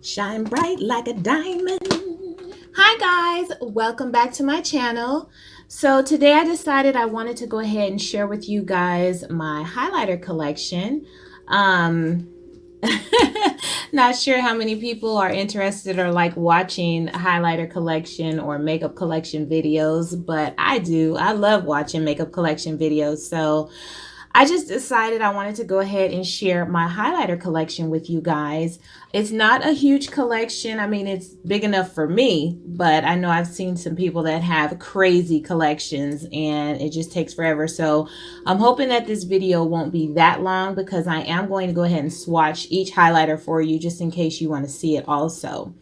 Shine bright like a diamond. Hi guys, welcome back to my channel. So today I decided I wanted to go ahead and share with you guys my highlighter collection. Not sure how many people are interested or like watching highlighter collection or makeup collection videos, but I do. I love watching makeup collection videos. So I just decided I wanted to go ahead and share my highlighter collection with you guys. It's not a huge collection. I mean, it's big enough for me, but I know I've seen some people that have crazy collections and it just takes forever. So I'm hoping that this video won't be that long because I am going to go ahead and swatch each highlighter for you just in case you want to see it also.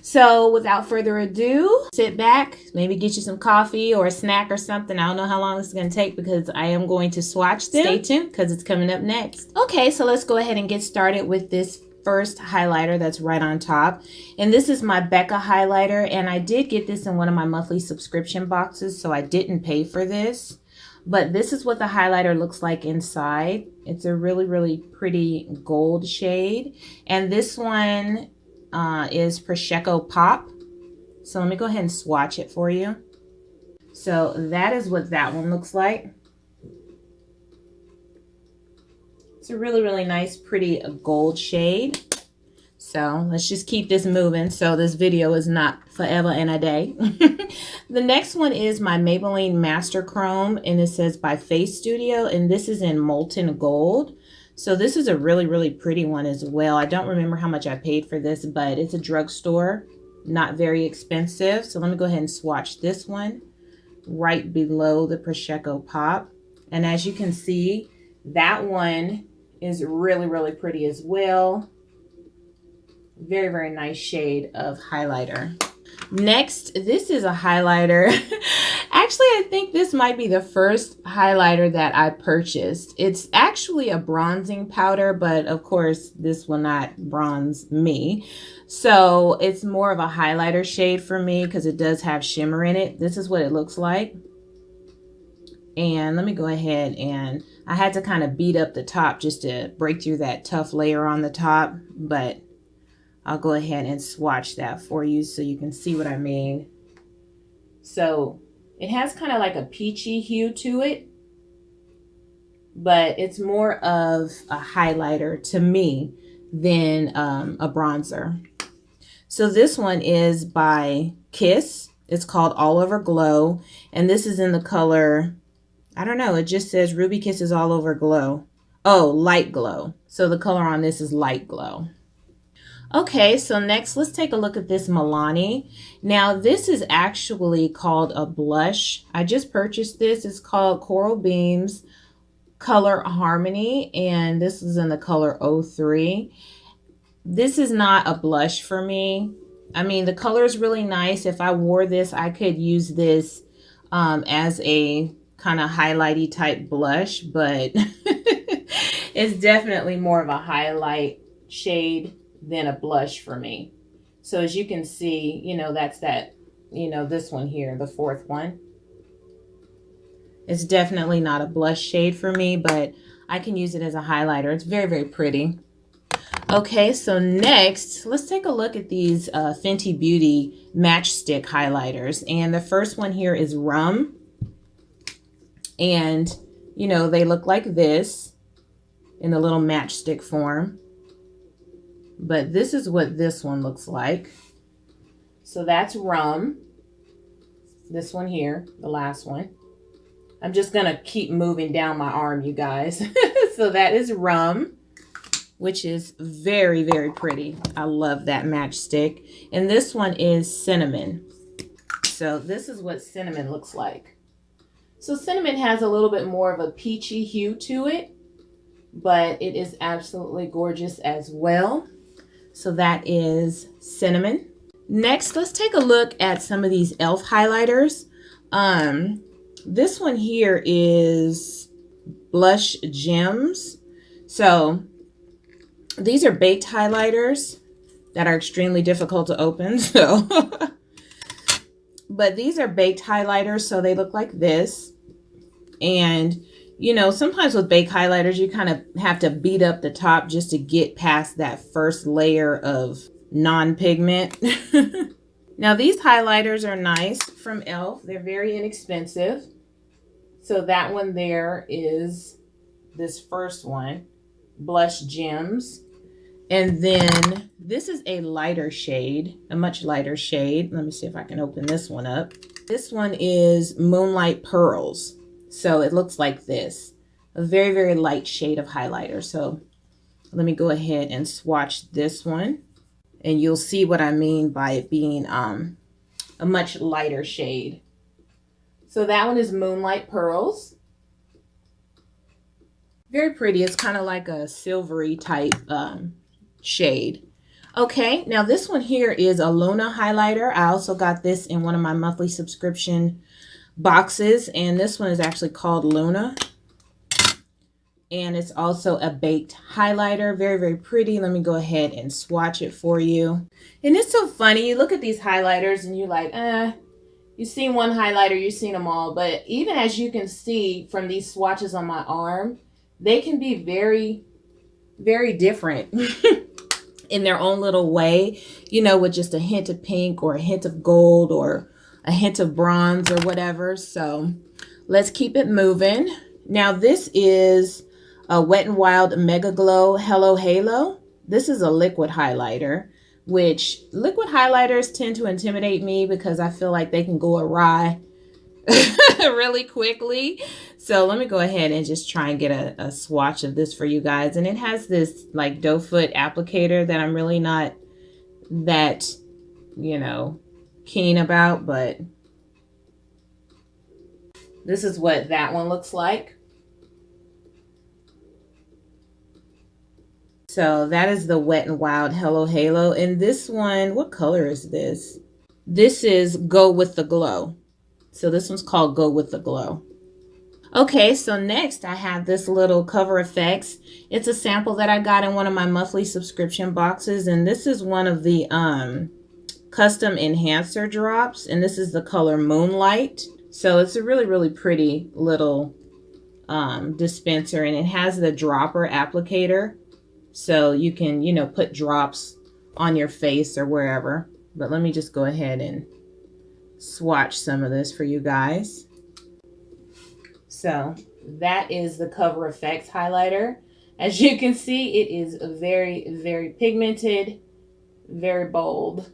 So without further ado, sit back, maybe get you some coffee or a snack or something. I don't know how long this is going to take because I am going to swatch them. Stay tuned because it's coming up next. Okay, so let's go ahead and get started with this first highlighter that's right on top. And this is my Becca highlighter. And I did get this in one of my monthly subscription boxes, so I didn't pay for this. But this is what the highlighter looks like inside. It's a really, really pretty gold shade. And this one is Prosecco Pop. So let me go ahead and swatch it for you. So that is what that one looks like. It's a really, really nice, pretty gold shade. So let's just keep this moving so this video is not forever and a day. The next one is my Maybelline Master Chrome, and it says by Face Studio, and this is in Molten Gold. So this is a really, really pretty one as well. I don't remember how much I paid for this, but it's a drugstore, not very expensive. So let me go ahead and swatch this one right below the Prosecco Pop. And as you can see, that one is really, really pretty as well. Very, very nice shade of highlighter. Next, this is a highlighter. Actually, I think this might be the first highlighter that I purchased. It's actually a bronzing powder, but of course, this will not bronze me. So it's more of a highlighter shade for me because it does have shimmer in it. This is what it looks like. And let me go ahead and I had to kind of beat up the top just to break through that tough layer on the top, but I'll go ahead and swatch that for you so you can see what I mean. So it has kind of like a peachy hue to it, but it's more of a highlighter to me than a bronzer. So this one is by Kiss. It's called All Over Glow, and this is in the color, I don't know, it just says Ruby Kisses All Over Glow. Oh, Light Glow. So the color on this is Light Glow. Okay, so next let's take a look at this Milani. Now this is actually called a blush. I just purchased this. It's called Coral Beams Color Harmony, and this is in the color 03. This is not a blush for me. I mean, the color is really nice. If I wore this, I could use this as a kind of highlighty type blush, but it's definitely more of a highlight shade than a blush for me. So as you can see, you know, that's that, you know, this one here, the fourth one. It's definitely not a blush shade for me, but I can use it as a highlighter. It's very, very pretty. Okay, so next, let's take a look at these Fenty Beauty matchstick highlighters. And the first one here is Rum. And, you know, they look like this in a little matchstick form. But this is what this one looks like. So that's Rum. This one here, the last one. I'm just going to keep moving down my arm, you guys. So that is Rum, which is very, very pretty. I love that matchstick. And this one is Cinnamon. So this is what Cinnamon looks like. So Cinnamon has a little bit more of a peachy hue to it, but it is absolutely gorgeous as well. So that is Cinnamon. Next, let's take a look at some of these e.l.f. highlighters. This one here is Blush Gems. So these are baked highlighters that are extremely difficult to open. So, but these are baked highlighters, so they look like this. And you know, sometimes with baked highlighters, you kind of have to beat up the top just to get past that first layer of non-pigment. Now these highlighters are nice from e.l.f. They're very inexpensive. So that one there is this first one, Blush Gems. And then this is a lighter shade, a much lighter shade. Let me see if I can open this one up. This one is Moonlight Pearls. So it looks like this, a very, very light shade of highlighter. So let me go ahead and swatch this one, and you'll see what I mean by it being a much lighter shade. So that one is Moonlight Pearls. Very pretty. It's kind of like a silvery type shade. Okay, now this one here is a Luna highlighter. I also got this in one of my monthly subscription boxes, and this one is actually called Luna. And it's also a baked highlighter. Very, very pretty. Let me go ahead and swatch it for you. And it's so funny. You look at these highlighters and you're like, you've seen one highlighter, you've seen them all. But even as you can see from these swatches on my arm, they can be very, very different in their own little way, you know, with just a hint of pink or a hint of gold or a hint of bronze or whatever. So let's keep it moving. Now this is a Wet n Wild Mega Glow Hello Halo. This is a liquid highlighter, which liquid highlighters tend to intimidate me because I feel like they can go awry really quickly. So let me go ahead and just try and get a swatch of this for you guys. And it has this like doe foot applicator that I'm really not that, you know, keen about, but this is what that one looks like. So that is the Wet n Wild Hello Halo. And this one, what color is this? This is Go With The Glow. So this one's called Go With The Glow. Okay, so next I have this little Cover FX. It's a sample that I got in one of my monthly subscription boxes. And this is one of the custom enhancer drops. And this is the color Moonlight. So it's a really, really pretty little dispenser. And it has the dropper applicator. So you can, you know, put drops on your face or wherever. But let me just go ahead and swatch some of this for you guys. So that is the Cover FX highlighter. As you can see, it is very, very pigmented, very bold.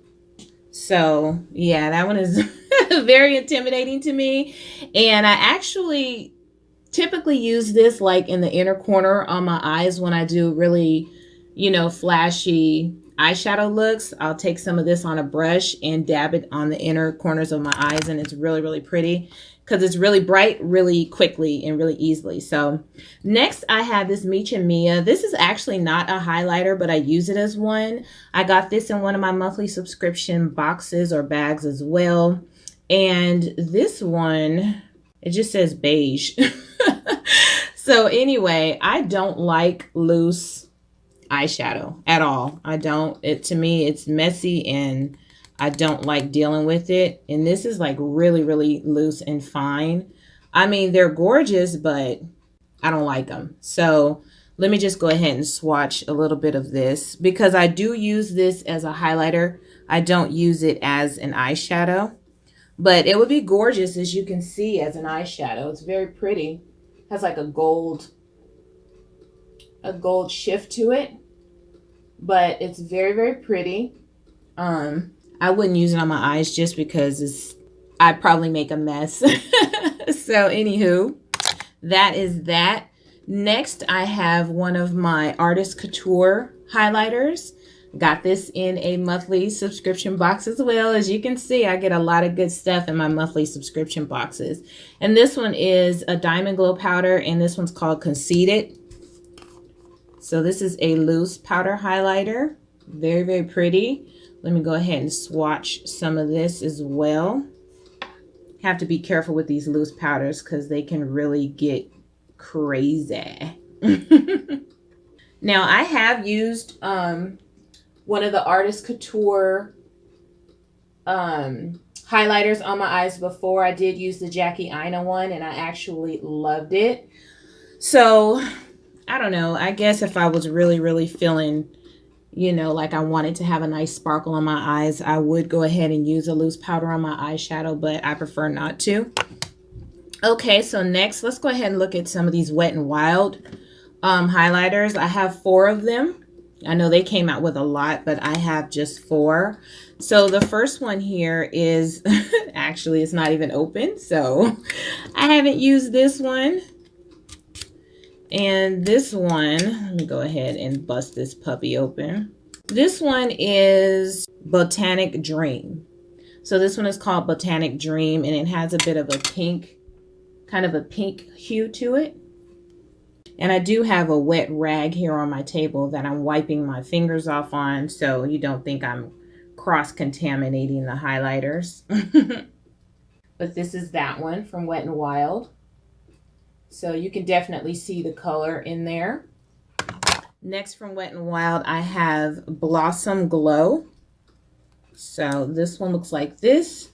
So yeah, that one is very intimidating to me. And I actually typically use this like in the inner corner on my eyes when I do really, you know, flashy eyeshadow looks. I'll take some of this on a brush and dab it on the inner corners of my eyes, and it's really, really pretty because it's really bright really quickly and really easily. So next I have this Micha Mia. This is actually not a highlighter, but I use it as one. I got this in one of my monthly subscription boxes or bags as well. And this one, it just says beige. So anyway, I don't like loose eyeshadow at all. I don't. To me, it's messy and I don't like dealing with it. And this is like really, really loose and fine. I mean, they're gorgeous, but I don't like them. So let me just go ahead and swatch a little bit of this because I do use this as a highlighter. I don't use it as an eyeshadow, but it would be gorgeous, as you can see, as an eyeshadow. It's very pretty. Has like a gold shift to it, but it's very, very pretty. I wouldn't use it on my eyes just because I'd probably make a mess. So anywho, that is that. Next, I have one of my Artist Couture highlighters. Got this in a monthly subscription box as well. As you can see, I get a lot of good stuff in my monthly subscription boxes. And this one is a Diamond Glow powder, and this one's called Conceited. So this is a loose powder highlighter. Very, very pretty. Let me go ahead and swatch some of this as well. Have to be careful with these loose powders because they can really get crazy. Now, I have used one of the Artist Couture highlighters on my eyes before. I did use the Jackie Aina one, and I actually loved it. So, I don't know. I guess if I was really, really feeling, you know, like I wanted to have a nice sparkle on my eyes, I would go ahead and use a loose powder on my eyeshadow, but I prefer not to. Okay, so next, let's go ahead and look at some of these Wet n Wild highlighters. I have 4 of them. I know they came out with a lot, but I have just 4. So the first one here is, actually it's not even open, so I haven't used this one. And this one, let me go ahead and bust this puppy open. This one is Botanic Dream. So this one is called Botanic Dream, and it has a bit of a pink, kind of a pink hue to it. And I do have a wet rag here on my table that I'm wiping my fingers off on, so you don't think I'm cross-contaminating the highlighters. But this is that one from Wet n Wild. So you can definitely see the color in there. Next from Wet n Wild, I have Blossom Glow. So this one looks like this.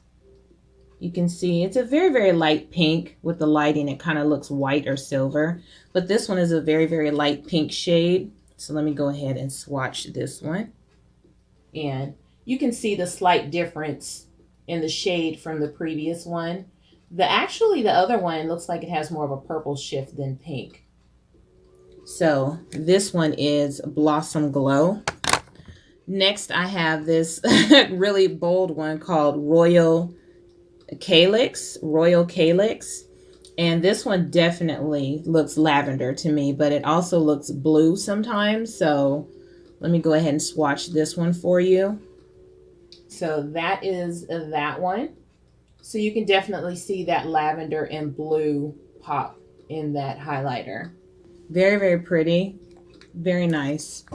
You can see it's a very, very light pink. With the lighting, it kind of looks white or silver. But this one is a very, very light pink shade. So let me go ahead and swatch this one. And you can see the slight difference in the shade from the previous one. Actually, the other one looks like it has more of a purple shift than pink. So this one is Blossom Glow. Next, I have this really bold one called Royal Calyx. And this one definitely looks lavender to me, but it also looks blue sometimes. So let me go ahead and swatch this one for you. So that is that one. So you can definitely see that lavender and blue pop in that highlighter. Very, very pretty. Very nice.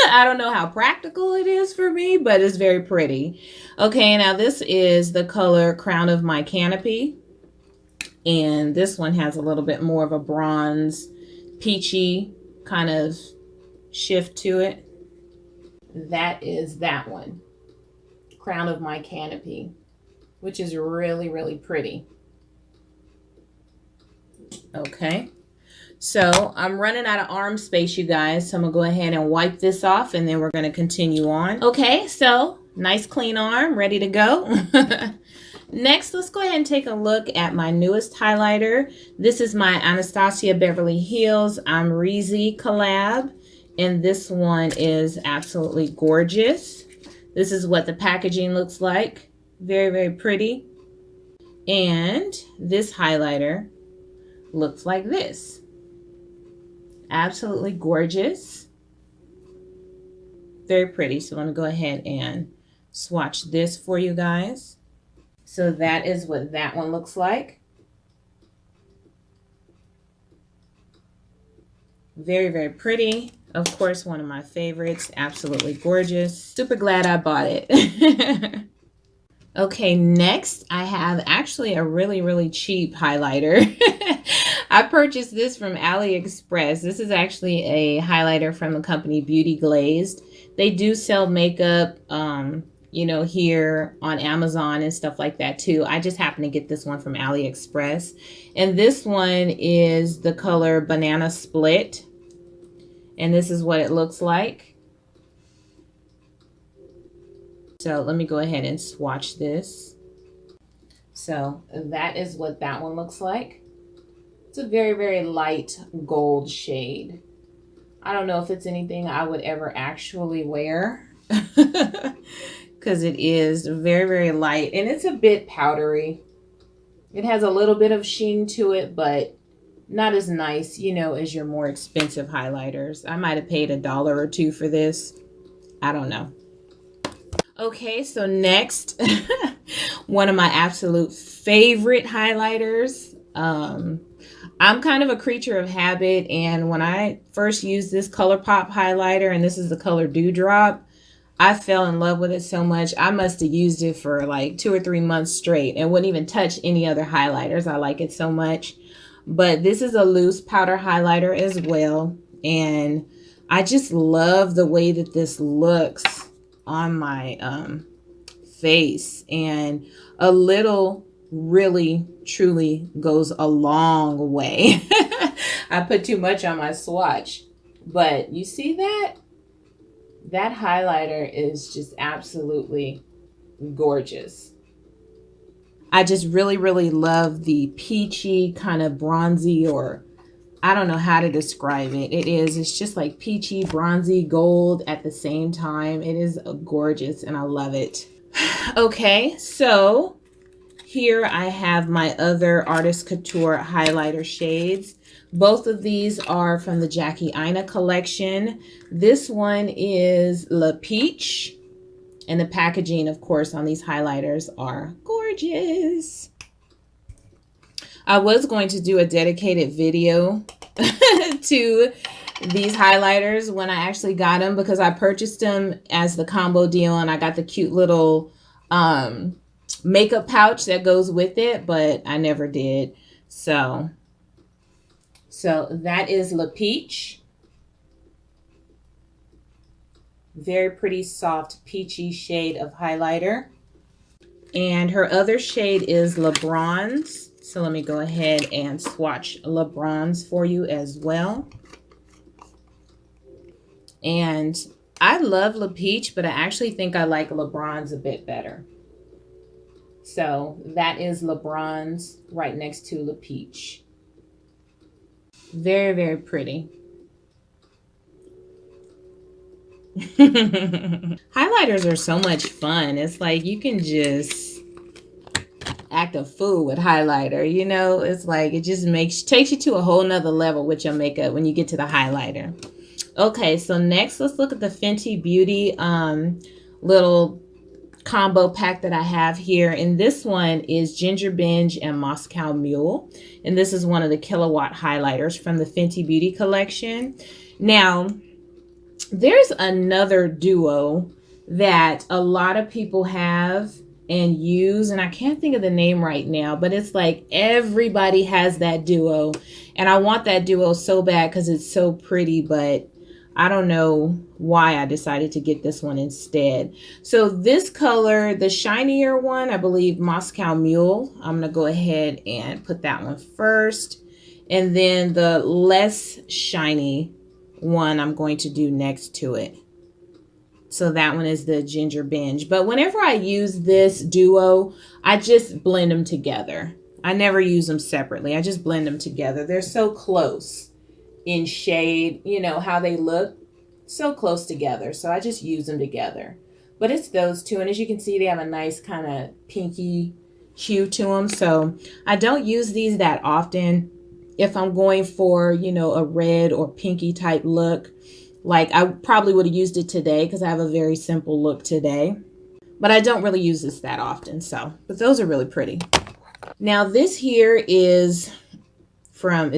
I don't know how practical it is for me, but it's very pretty. Okay, now this is the color Crown of My Canopy. And this one has a little bit more of a bronze, peachy kind of shift to it. That is that one. Crown of My Canopy, which is really, really pretty. Okay. So I'm running out of arm space, you guys. So I'm going to go ahead and wipe this off, and then we're going to continue on. Okay, so nice clean arm, ready to go. Next, let's go ahead and take a look at my newest highlighter. This is my Anastasia Beverly Hills Amrezy collab, and this one is absolutely gorgeous. This is what the packaging looks like. Very, very pretty. And this highlighter looks like this. Absolutely gorgeous. Very pretty. So let me go ahead and swatch this for you guys. So that is what that one looks like. Very, very pretty. Of course, one of my favorites. Absolutely gorgeous. Super glad I bought it. Okay, next I have actually a really, really cheap highlighter. I purchased this from AliExpress. This is actually a highlighter from the company Beauty Glazed. They do sell makeup, you know, here on Amazon and stuff like that too. I just happened to get this one from AliExpress. And this one is the color Banana Split. And this is what it looks like. So let me go ahead and swatch this. So that is what that one looks like. It's a very, very light gold shade. I don't know if it's anything I would ever actually wear because it is very, very light and it's a bit powdery. It has a little bit of sheen to it, but not as nice, you know, as your more expensive highlighters. I might have paid $1 or $2 for this. I don't know. Okay, so next, one of my absolute favorite highlighters. I'm kind of a creature of habit, and when I first used this ColourPop highlighter, and this is the color Dewdrop, I fell in love with it so much. I must have used it for like 2 or 3 months straight and wouldn't even touch any other highlighters. I like it so much. But this is a loose powder highlighter as well, and I just love the way that this looks on my face, and a little really truly goes a long way. I put too much on my swatch, but you see that? That highlighter is just absolutely gorgeous. I just really, really love the peachy kind of bronzy, or I don't know how to describe it. It's just like peachy, bronzy, gold at the same time. It is gorgeous and I love it. Okay, so here I have my other Artist Couture highlighter shades. Both of these are from the Jackie Aina collection. This one is La Peach. And the packaging, of course, on these highlighters are gorgeous. I was going to do a dedicated video to these highlighters when I actually got them, because I purchased them as the combo deal and I got the cute little makeup pouch that goes with it, but I never did. So that is La Peach. Very pretty, soft, peachy shade of highlighter. And her other shade is La Bronze. So let me go ahead and swatch La Bronze for you as well. And I love La Peach, but I actually think I like La Bronze a bit better. So that is La Bronze right next to La Peach. Very, very pretty. Highlighters are so much fun. It's like you can just act a fool with highlighter, you know. It's like it just takes you to a whole nother level with your makeup when you get to the highlighter. Okay, so next let's look at the Fenty Beauty little combo pack that I have here. And this one is Ginger Binge and Moscow Mule, and this is one of the Kilowatt highlighters from the Fenty Beauty collection. Now there's another duo that a lot of people have and use, and I can't think of the name right now, but it's like everybody has that duo, and I want that duo so bad because it's so pretty, but I don't know why I decided to get this one instead. So this color, the shinier one, I believe Moscow Mule, I'm gonna go ahead and put that one first, and then the less shiny one I'm going to do next to it. So that one is the Ginger Binge. But whenever I use this duo, I just blend them together. I never use them separately. I just blend them together. They're so close in shade, you know, how they look so close together. So I just use them together. But it's those two. And as you can see, they have a nice kind of pinky hue to them. So I don't use these that often. If I'm going for, you know, a red or pinky type look, like I probably would have used it today because I have a very simple look today. But I don't really use this that often. So, but those are really pretty. Now this here is from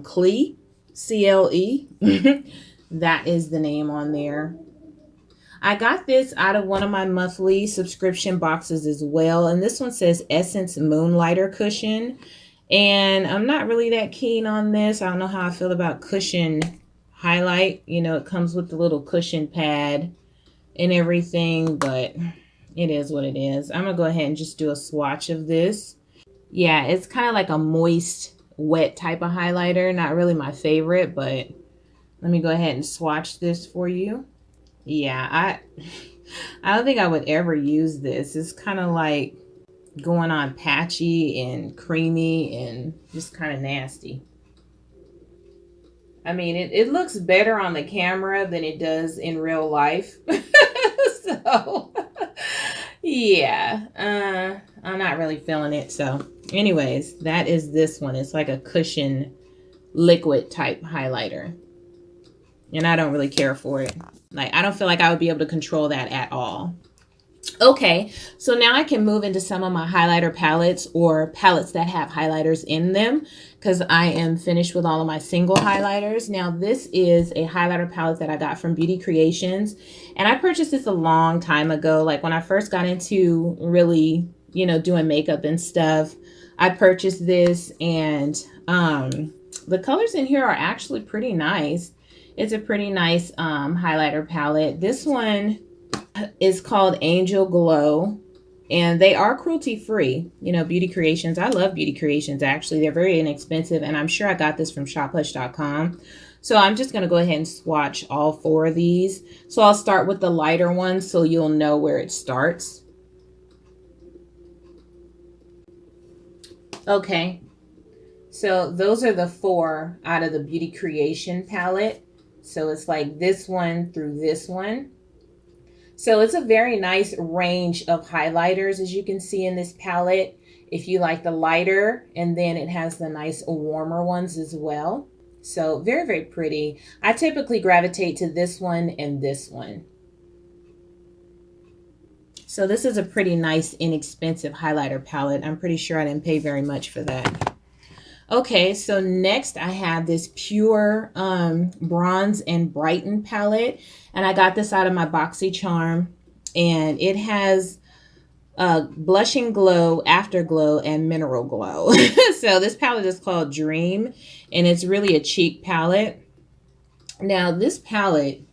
Clee? C-L-E. That is the name on there. I got this out of one of my monthly subscription boxes as well. And this one says Essence Moonlighter Cushion. And I'm not really that keen on this. I don't know how I feel about cushion highlight. You know, it comes with the little cushion pad and everything, but it is what it is. I'm going to go ahead and just do a swatch of this. Yeah, it's kind of like a moist, wet type of highlighter. Not really my favorite, but let me go ahead and swatch this for you. Yeah, I don't think I would ever use this. It's kind of like going on patchy and creamy and just kind of nasty. I mean, it looks better on the camera than it does in real life. So, yeah, I'm not really feeling it. So, anyways, that is this one. It's like a cushion liquid type highlighter. And I don't really care for it. Like, I don't feel like I would be able to control that at all. Okay, so now I can move into some of my highlighter palettes or palettes that have highlighters in them, because I am finished with all of my single highlighters. Now this is a highlighter palette that I got from Beauty Creations, and I purchased this a long time ago. Like when I first got into really, you know, doing makeup and stuff, I purchased this, and the colors in here are actually pretty nice. It's a pretty nice highlighter palette. This one is called Angel Glow, and they are cruelty free. You know, Beauty Creations. I love Beauty Creations, actually. They're very inexpensive, and I'm sure I got this from shophush.com. So I'm just going to go ahead and swatch all 4 of these. So I'll start with the lighter one so you'll know where it starts. Okay, so those are the 4 out of the Beauty Creation palette. So it's like this one through this one. So it's a very nice range of highlighters, as you can see in this palette. If you like the lighter, and then it has the nice warmer ones as well. So very, very pretty. I typically gravitate to this one and this one. So this is a pretty nice, inexpensive highlighter palette. I'm pretty sure I didn't pay very much for that. Okay, so next I have this Pure Bronze and Brighten palette. And I got this out of my BoxyCharm. And it has Blushing Glow, Afterglow, and Mineral Glow. So this palette is called Dream. And it's really a cheap palette. Now this palette,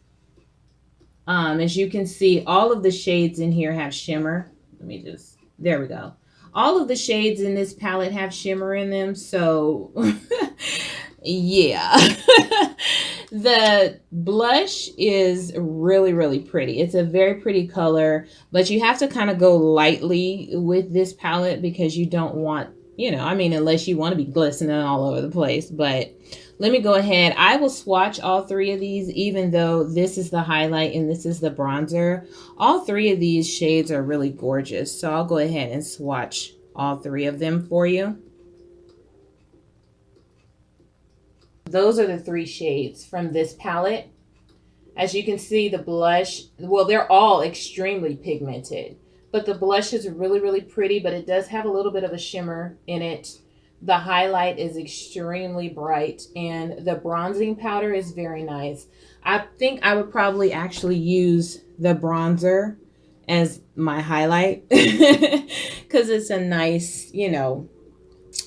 as you can see, all of the shades in here have shimmer. Let me just, there we go. All of the shades in this palette have shimmer in them, so yeah. The blush is really, really pretty. It's a very pretty color, but you have to kind of go lightly with this palette because you don't want, you know, I mean, unless you want to be glistening all over the place. But let me go ahead. I will swatch all 3 of these, even though this is the highlight and this is the bronzer. All 3 of these shades are really gorgeous. So I'll go ahead and swatch all 3 of them for you. Those are the 3 shades from this palette. As you can see, the blush, well, they're all extremely pigmented. But the blush is really, really pretty, but it does have a little bit of a shimmer in it. The highlight is extremely bright, and the bronzing powder is very nice. I think I would probably actually use the bronzer as my highlight because it's a nice, you know,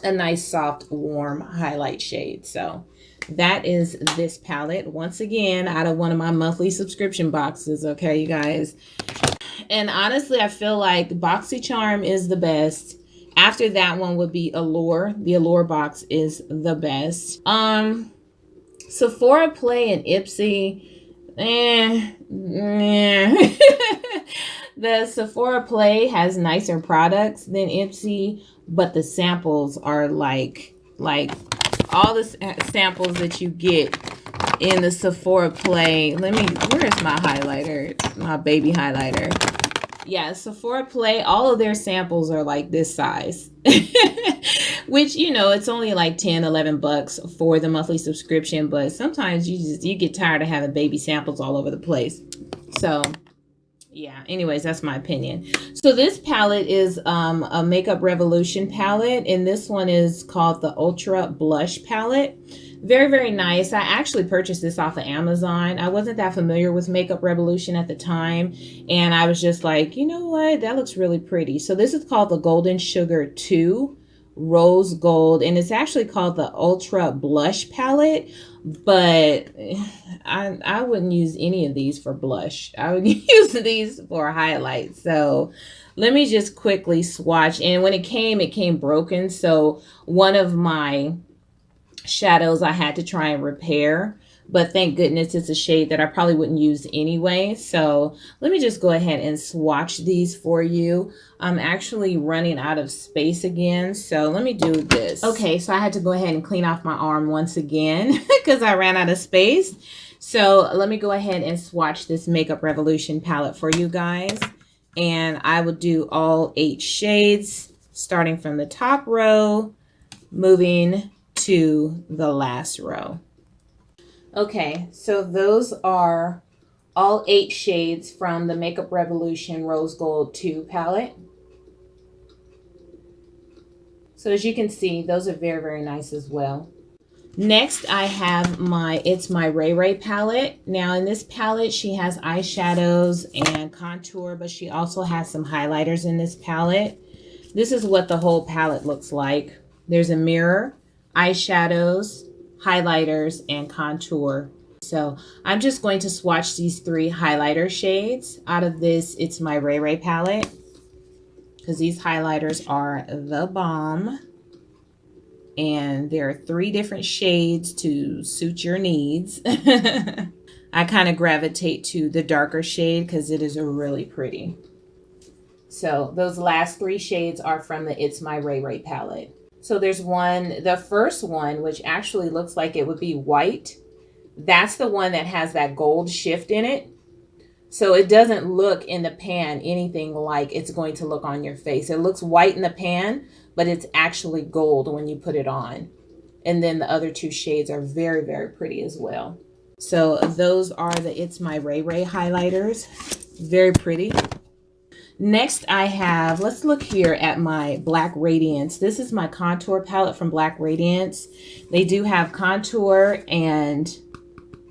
a nice soft warm highlight shade. So that is this palette, once again out of one of my monthly subscription boxes. Okay, you guys. And honestly, I feel like BoxyCharm is the best. After that one would be Allure. The Allure box is the best. Sephora Play and Ipsy. The Sephora Play has nicer products than Ipsy, but the samples are like all the samples that you get in the Sephora Play. Where's my highlighter? My baby highlighter. Yeah, Sephora Play, all of their samples are like this size. Which, you know, it's only like 10, 11 bucks for the monthly subscription, but sometimes you get tired of having baby samples all over the place. So, yeah, anyways, that's my opinion. So this palette is a Makeup Revolution palette, and this one is called the Ultra Blush palette. Very, very nice. I actually purchased this off of Amazon. I wasn't that familiar with Makeup Revolution at the time, and I was just like, you know what? That looks really pretty. So this is called the Golden Sugar 2 Rose Gold, and it's actually called the Ultra Blush palette, but I wouldn't use any of these for blush. I would use these for highlights. So let me just quickly swatch. And when it came broken. So one of my shadows I had to try and repair, but thank goodness it's a shade that I probably wouldn't use anyway. So let me just go ahead and swatch these for you. I'm actually running out of space again, so let me do this. Okay, so I had to go ahead and clean off my arm once again because I ran out of space. So let me go ahead and swatch this Makeup Revolution palette for you guys, and I will do all 8 shades starting from the top row moving to the last row. Okay, so those are all 8 shades from the Makeup Revolution Rose Gold 2 palette. So as you can see, those are very, very nice as well. Next, I have my Ray Ray palette. Now in this palette, she has eyeshadows and contour, but she also has some highlighters in this palette. This is what the whole palette looks like. There's a mirror, eyeshadows, highlighters, and contour. So I'm just going to swatch these 3 highlighter shades out of this It's My Ray Ray palette, because these highlighters are the bomb. And there are 3 different shades to suit your needs. I kind of gravitate to the darker shade because it is really pretty. So those last 3 shades are from the It's My Ray Ray palette. So there's one, the first one, which actually looks like it would be white. That's the one that has that gold shift in it. So it doesn't look in the pan anything like it's going to look on your face. It looks white in the pan, but it's actually gold when you put it on. And then the other 2 shades are very, very pretty as well. So those are the It's My Ray Ray highlighters. Very pretty. Next I have, let's look here at my Black Radiance. This is my contour palette from Black Radiance. They do have contour and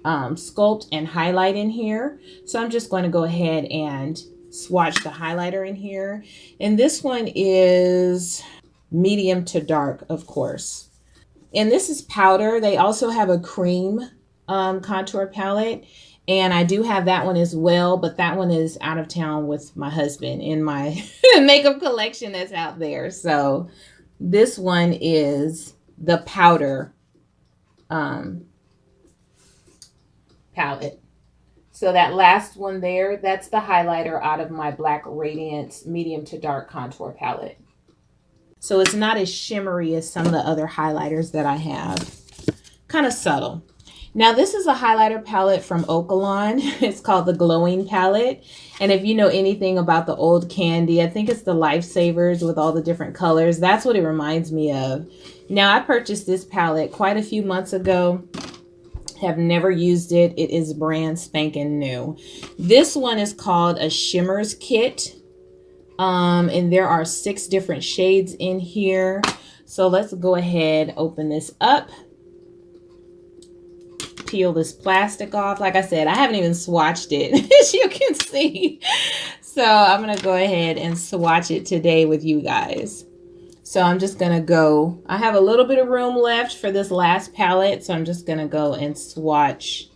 sculpt and highlight in here. So I'm just going to go ahead and swatch the highlighter in here. And this one is medium to dark, of course. And this is powder. They also have a cream contour palette. And I do have that one as well, but that one is out of town with my husband in my makeup collection that's out there. So this one is the powder palette. So that last one there, that's the highlighter out of my Black Radiance medium to dark contour palette. So it's not as shimmery as some of the other highlighters that I have. Kind of subtle. Now this is a highlighter palette from Okalon. It's called the Glowing palette. And if you know anything about the old candy, I think it's the Lifesavers with all the different colors. That's what it reminds me of. Now I purchased this palette quite a few months ago. Have never used it. It is brand spanking new. This one is called a Shimmers Kit. And there are 6 different shades in here. So let's go ahead, open this up. Peel this plastic off. Like I said, I haven't even swatched it, as you can see. So I'm going to go ahead and swatch it today with you guys. So I'm just going to go, I have a little bit of room left for this last palette. So I'm just going to go and swatch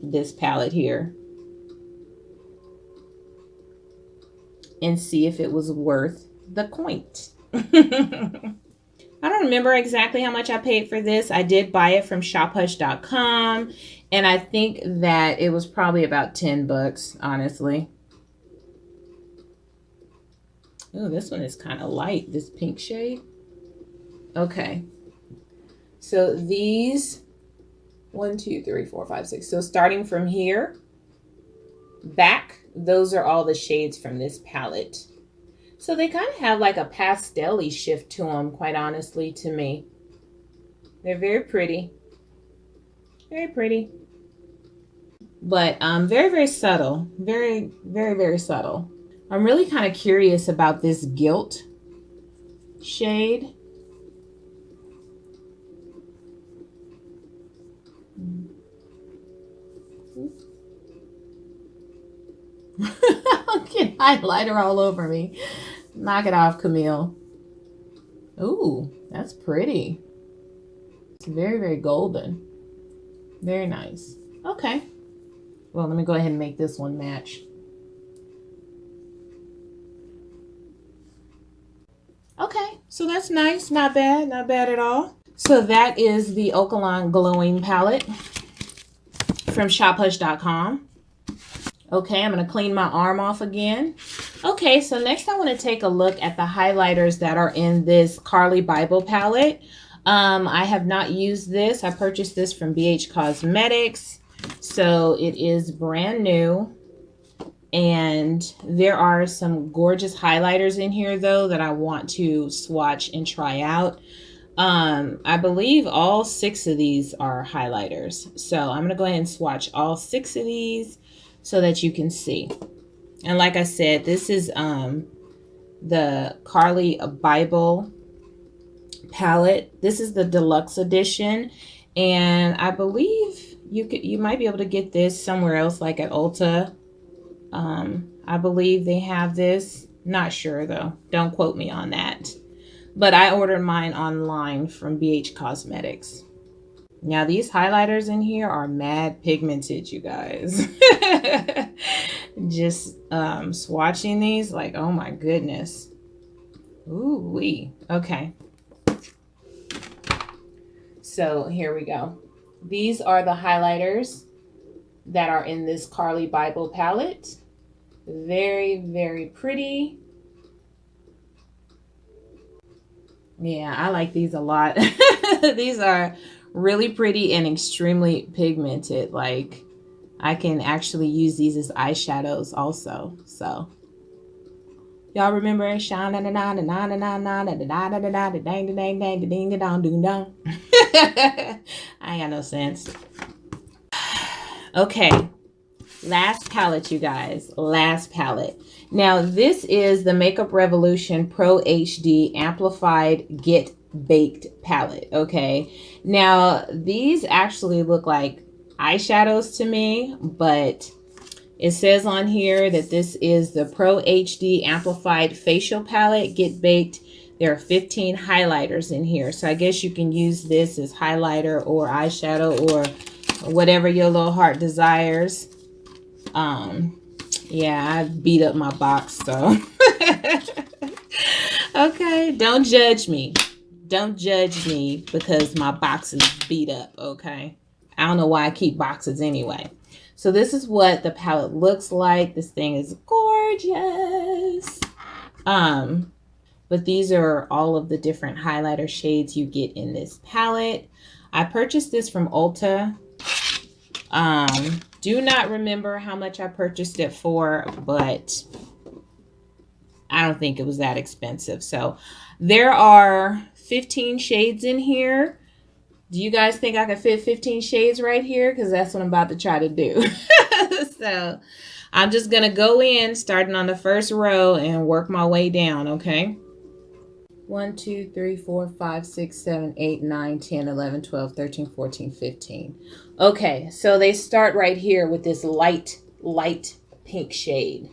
this palette here and see if it was worth the coin. I don't remember exactly how much I paid for this. I did buy it from shophush.com, and I think that it was probably about 10 bucks, honestly. Oh, this one is kind of light, this pink shade. Okay. So these, 1, 2, 3, 4, 5, 6. So starting from here, back, those are all the shades from this palette. So they kind of have like a pastel-y shift to them, quite honestly, to me. They're very pretty. Very pretty. But very, very subtle. Very, very, very subtle. I'm really kind of curious about this Gilt shade. I'm getting highlighter all over me. Knock it off, Camille. Ooh, that's pretty. It's very, very golden. Very nice. Okay. Well, let me go ahead and make this one match. Okay, so that's nice. Not bad. Not bad at all. So that is the Okalon Glowing palette from shophush.com. Okay, I'm going to clean my arm off again. Okay, so next I want to take a look at the highlighters that are in this Carly Bible palette. I have not used this. I purchased this from BH Cosmetics. So it is brand new. And there are some gorgeous highlighters in here, though, that I want to swatch and try out. I believe all 6 of these are highlighters. So I'm going to go ahead and swatch all 6 of these so that you can see. And like I said, this is the Carly Bible palette. This is the deluxe edition, and I believe you might be able to get this somewhere else, like at Ulta. I believe they have this. Not sure though. Don't quote me on that. But I ordered mine online from BH Cosmetics. Now these highlighters in here are mad pigmented, you guys. Just swatching these, like, oh my goodness. Ooh wee. Okay. So here we go. These are the highlighters that are in this Carly Bible palette. Very, very pretty. Yeah, I like these a lot. These are really pretty and extremely pigmented. Like, I can actually use these as eyeshadows also. So, y'all remember I ain't got no sense. Okay, last palette, you guys. Last palette. Now, this is the Makeup Revolution Pro HD Amplified Get Baked palette. Okay. Now, these actually look like eyeshadows to me, but it says on here that this is the Pro HD Amplified Facial Palette Get Baked. There are 15 highlighters in here. So I guess you can use this as highlighter or eyeshadow or whatever your little heart desires. Yeah, I beat up my box, so. Okay, don't judge me. Don't judge me because my box is beat up, okay? I don't know why I keep boxes anyway. So this is what the palette looks like. This thing is gorgeous. But these are all of the different highlighter shades you get in this palette. I purchased this from Ulta. Do not remember how much I purchased it for, but I don't think it was that expensive. So there are 15 shades in here. Do you guys think I could fit 15 shades right here? Because that's what I'm about to try to do. So I'm just going to go in starting on the first row and work my way down, okay? 1, 2, 3, 4, 5, 6, 7, 8, 9, 10, 11, 12, 13, 14, 15. Okay, so they start right here with this light pink shade.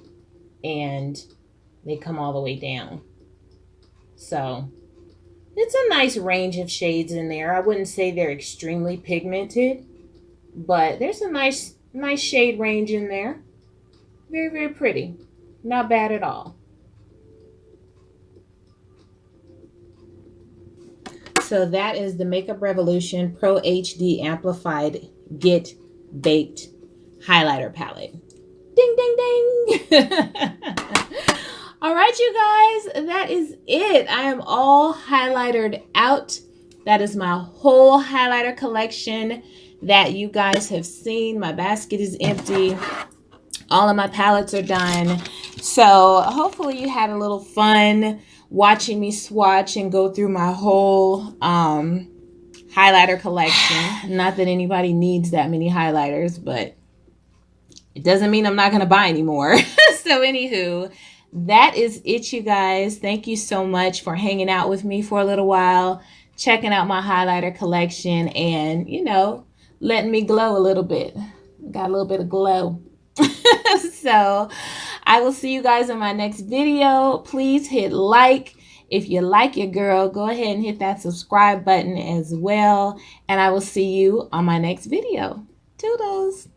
And they come all the way down. So it's a nice range of shades in there. I wouldn't say they're extremely pigmented, but there's a nice shade range in there. Very, very pretty. Not bad at all. So that is the Makeup Revolution Pro HD Amplified Get Baked Highlighter Palette. Ding, ding, ding. All right, you guys, that is it. I am all highlightered out. That is my whole highlighter collection that you guys have seen. My basket is empty. All of my palettes are done. So hopefully you had a little fun watching me swatch and go through my whole highlighter collection. Not that anybody needs that many highlighters, but it doesn't mean I'm not going to buy any more. So anywho, that is it, you guys. Thank you so much for hanging out with me for a little while, checking out my highlighter collection, and, you know, letting me glow a little bit. Got a little bit of glow. So I will see you guys in my next video. Please hit like. If you like your girl, go ahead and hit that subscribe button as well. And I will see you on my next video. Toodles.